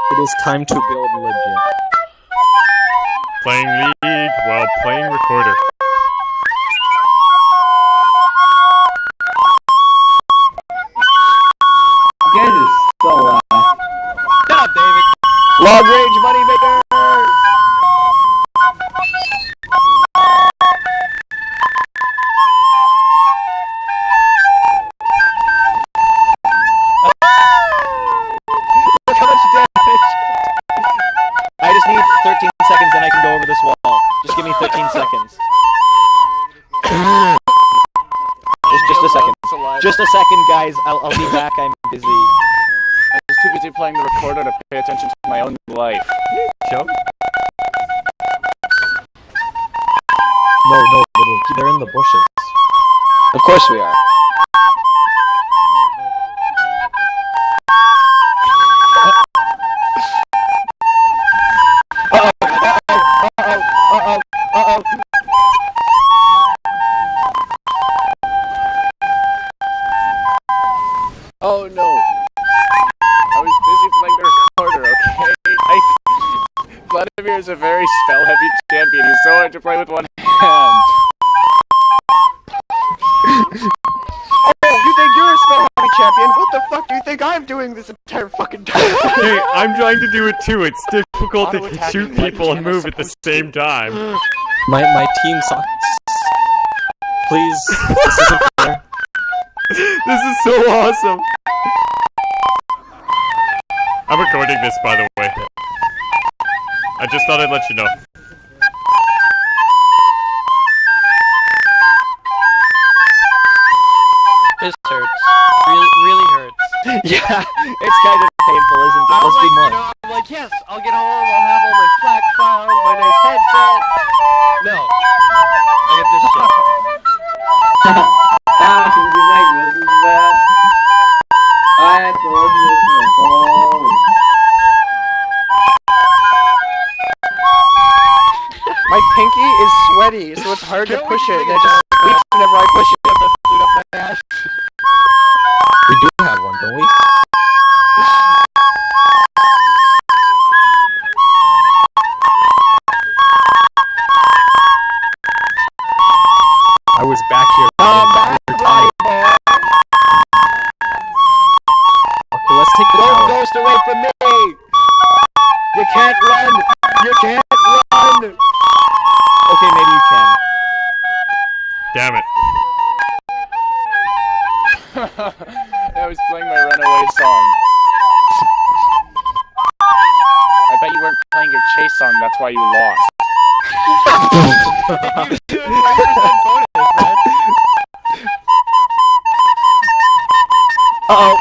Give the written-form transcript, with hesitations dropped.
It is time to build legit. Playing League while playing Recorder. You guys are so Shut up, David. Long range moneymaker! Look how much damage. I just need 13 seconds, then I can go over this wall. Just give me 13 seconds. Just a second. Just a second, guys. I'll be back. I'm busy. I'm just too busy playing the Recorder to pay attention to my own life. Joe? No, they're in the bushes. Of course we are. Oh no! I was busy playing the Recorder, okay? Vladimir is a very spell-heavy champion. He's so hard to play with one hand. Oh, you think you're a spell-heavy champion? What the fuck do you think I'm doing this entire fucking time? Hey, I'm trying to do it too. It's difficult to Auto-attacking shoot like people and Gemma's move at the same time. My team sucks. Please, this isn't fair. This is so awesome. I'm recording this, by the way. I just thought I'd let you know. This hurts. Really hurts. Yeah, it's kind of painful, isn't it? Let's do more. I'm like, yes, I'll get home, I'll have all my FLAC files, my nice headset. No. I get this shit. you like this is bad. I have to listen to this on the phone. My pinky is sweaty, so it's hard to push it, and it just squeaks whenever I push it. We do have one, don't we? I was back here. Okay, let's take the Don't tower. ghost away from me! You can't run! You can't run! Okay, maybe you can. Damn it. I was playing my Runaway song. I bet you weren't playing your Chase song, that's why you lost. You do 5% bonus, man. Uh-oh.